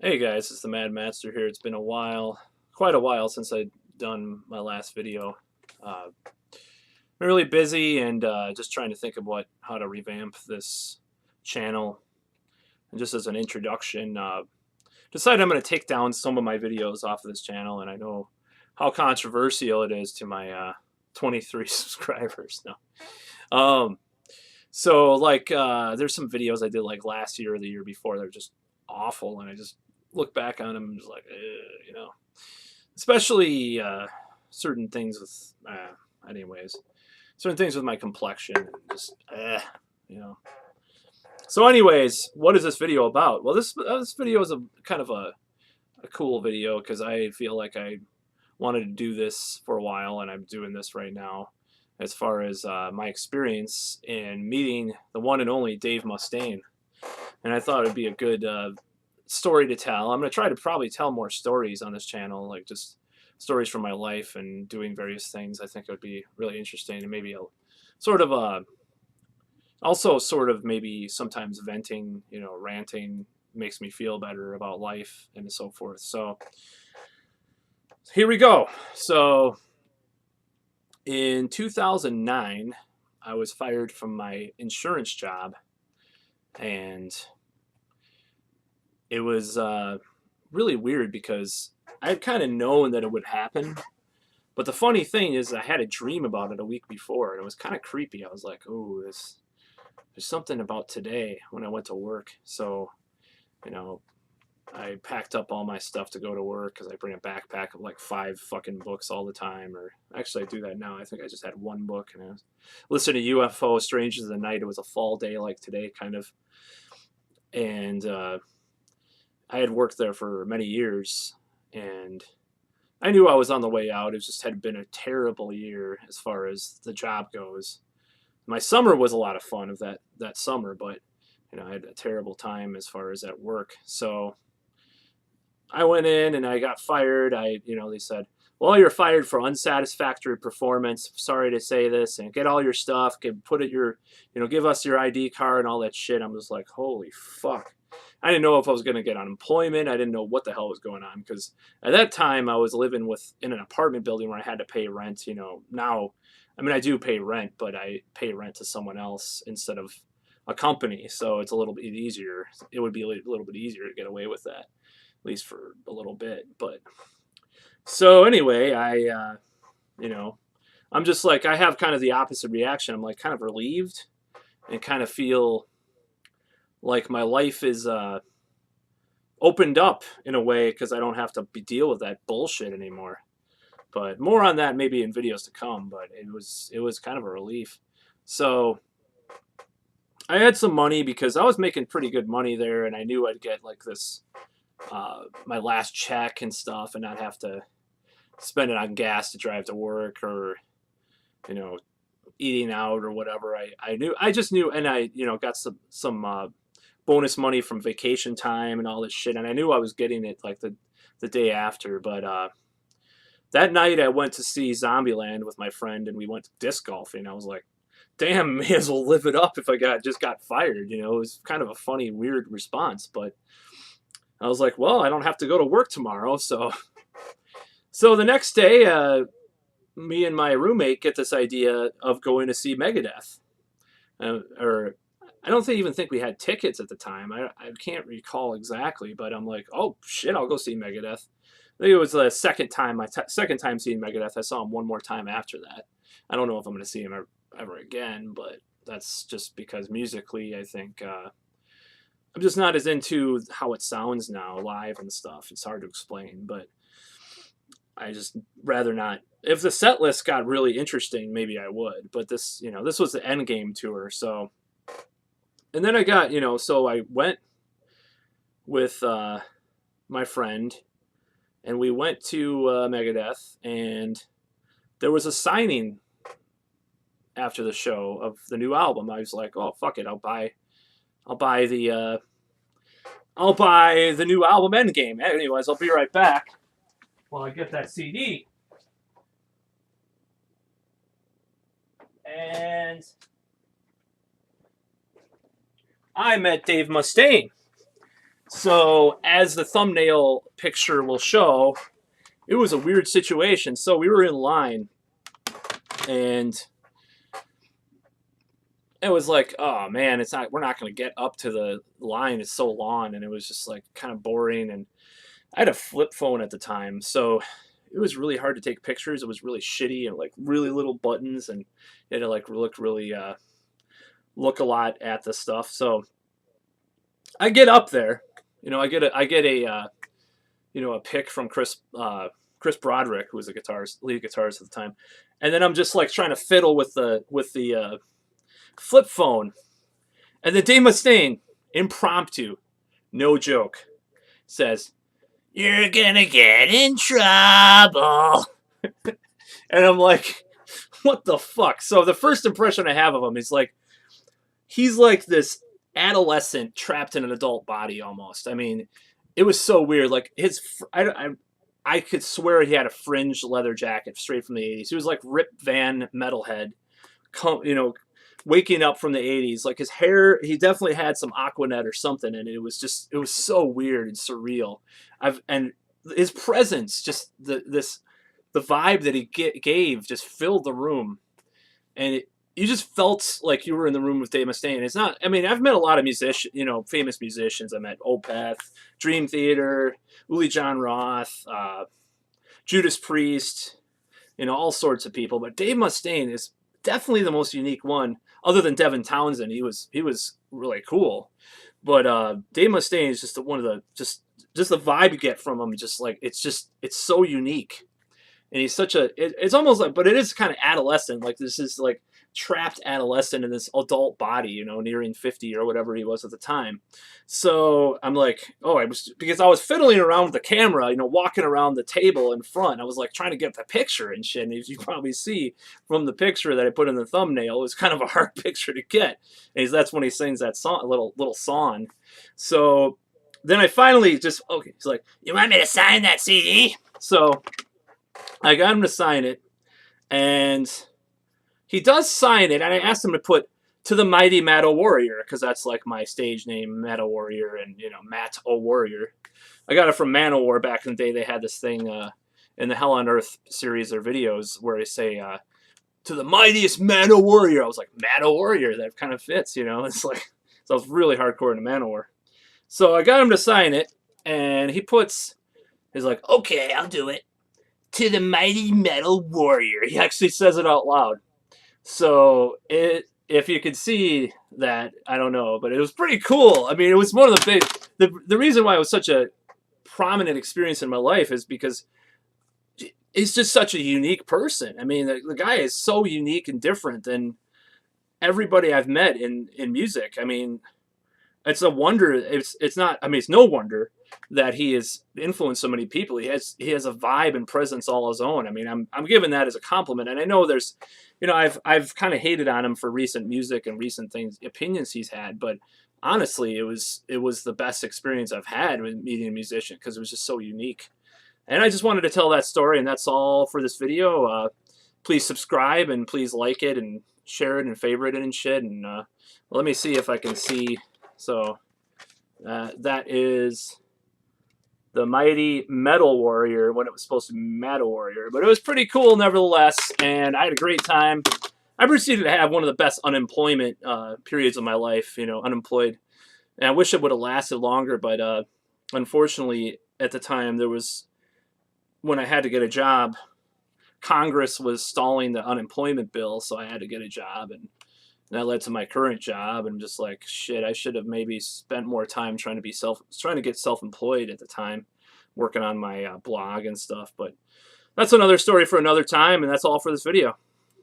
Hey guys, it's the Mad Master here. It's been a while, quite a while since I'd done my last video. Been really busy and just trying to think of how to revamp this channel. And just as an introduction, decided I'm going to take down some of my videos off of this channel, and I know how controversial it is to my 23 subscribers now. There's some videos I did like last year or the year before that are just awful, and I just look back on them and just like, you know, especially certain things with, anyways, certain things with my complexion, and just, you know. So, anyways, what is this video about? Well, this video is a kind of a cool video because I feel like I wanted to do this for a while, and I'm doing this right now. As far as my experience in meeting the one and only Dave Mustaine, and I thought it'd be a good story to tell. I'm going to try to probably tell more stories on this channel, like just stories from my life and doing various things. I think it would be really interesting, and maybe a sort of also sort of maybe sometimes venting, ranting makes me feel better about life and so forth. So here we go. So in 2009, I was fired from my insurance job, and it was really weird because I had kind of known that it would happen. But the funny thing is, I had a dream about it a week before, and it was kind of creepy. I was like, "Oh, there's something about today," when I went to work. So, you know, I packed up all my stuff to go to work because I bring a backpack of like 5 fucking books all the time. Or actually, I do that now. I think I just had 1 book, and I was listening to UFO Strangers of the Night. It was a fall day like today, kind of. And I had worked there for many years, and I knew I was on the way out. It just had been a terrible year as far as the job goes. My summer was a lot of fun of that summer, but I had a terrible time as far as at work. So I went in and I got fired. They said, "Well, you're fired for unsatisfactory performance. Sorry to say this, and get all your stuff. Give us your ID card and all that shit." I'm just like, holy fuck. I didn't know if I was going to get unemployment. I didn't know what the hell was going on, because at that time I was living in an apartment building where I had to pay rent. Now, I mean, I do pay rent, but I pay rent to someone else instead of a company, so it's a little bit easier. It would be a little bit easier to get away with that, at least for a little bit. But so anyway, I'm just like, I have kind of the opposite reaction. I'm like kind of relieved and kind of feel like my life is opened up in a way because I don't have to deal with that bullshit anymore. But more on that maybe in videos to come. But it was kind of a relief. So I had some money because I was making pretty good money there, and I knew I'd get like this my last check and stuff, and not have to spend it on gas to drive to work, or eating out or whatever. I just knew, and I got some bonus money from vacation time and all this shit, and I knew I was getting it like the day after. But that night I went to see Zombieland with my friend, and we went disc golfing. I was like, damn, may as well live it up if I just got fired. It was kind of a funny, weird response, but I was like, well, I don't have to go to work tomorrow. So the next day, me and my roommate get this idea of going to see Megadeth. Or I don't even think we had tickets at the time. I can't recall exactly, but I'm like, oh shit, I'll go see Megadeth. I think it was the second time seeing Megadeth. I saw him one more time after that. I don't know if I'm going to see him ever again, but that's just because musically, I think I'm just not as into how it sounds now live and stuff. It's hard to explain, but I just rather not. If the set list got really interesting, maybe I would. But this was the Endgame tour, so. And then I got, so I went with my friend, and we went to Megadeth, and there was a signing after the show of the new album. I was like, oh fuck it, I'll buy the new album Endgame. Anyways, I'll be right back while I get that CD. And I met Dave Mustaine. So, as the thumbnail picture will show, it was a weird situation. So, we were in line, and it was like, oh man, we're not going to get up to the line. It's so long. And it was just like kind of boring. And I had a flip phone at the time. So, it was really hard to take pictures. It was really shitty and like really little buttons. And it had to like look really, look a lot at the stuff. So, I get up there. I get a a pick from Chris Broderick, who was a lead guitarist at the time, and then I'm just like trying to fiddle with the flip phone, and then Dave Mustaine, impromptu, no joke, says, "You're gonna get in trouble," and I'm like, "What the fuck?" So the first impression I have of him is like he's like this adolescent trapped in an adult body almost. I mean, it was so weird. Like I could swear he had a fringed leather jacket straight from the 80s. He was like Rip Van Metalhead, waking up from the 80s. Like his hair, he definitely had some Aquanet or something, and it was so weird and surreal. And his presence, just the vibe that he gave, just filled the room, and you just felt like you were in the room with Dave Mustaine. It's not. I mean, I've met a lot of famous musicians. I met Opeth, Dream Theater, Uli John Roth, Judas Priest, all sorts of people. But Dave Mustaine is definitely the most unique one, other than Devin Townsend. He was really cool, but Dave Mustaine is just one of the just the vibe you get from him. Just like it's so unique, and he's such a. It's almost like, but it is kind of adolescent. Like this is like trapped adolescent in this adult body, nearing 50 or whatever he was at the time. So I'm like, because I was fiddling around with the camera, walking around the table in front. I was like trying to get the picture and shit. And as you probably see from the picture that I put in the thumbnail, it was kind of a hard picture to get. And that's when he sings that song, a little song. So then I finally he's like, "You want me to sign that CD?" So I got him to sign it, and he does sign it, and I asked him to put "To the Mighty Matt O'Warrior," because that's like my stage name, Matt O'Warrior, and Matt O'Warrior. I got it from Manowar back in the day. They had this thing in the Hell on Earth series of videos where they say "To the mightiest Matt O'Warrior." I was like, Matt O'Warrior, that kind of fits, It's like, so I was really hardcore into Manowar. So I got him to sign it, and he's like, "Okay, I'll do it. To the mighty metal warrior." He actually says it out loud. So if you could see that, I don't know, but it was pretty cool. I mean, it was one of the reason why it was such a prominent experience in my life is because he's just such a unique person. I mean, the guy is so unique and different than everybody I've met in music. I mean, it's a wonder. It's not. I mean, it's no wonder that he has influenced so many people. He has a vibe and presence all his own. I mean, I'm giving that as a compliment. And I know there's, I've kind of hated on him for recent music and recent opinions he's had. But honestly, it was the best experience I've had with meeting a musician because it was just so unique. And I just wanted to tell that story, and that's all for this video. Please subscribe and please like it and share it and favorite it and shit. And let me see if I can see. So that is the Mighty Metal Warrior when it was supposed to be Metal Warrior. But it was pretty cool nevertheless, and I had a great time. I proceeded to have one of the best unemployment periods of my life, unemployed. And I wish it would have lasted longer, but unfortunately at the time when I had to get a job, Congress was stalling the unemployment bill, so I had to get a job, and that led to my current job. And just like, shit, I should have maybe spent more time trying to get self-employed at the time, working on my blog and stuff. But that's another story for another time, and that's all for this video.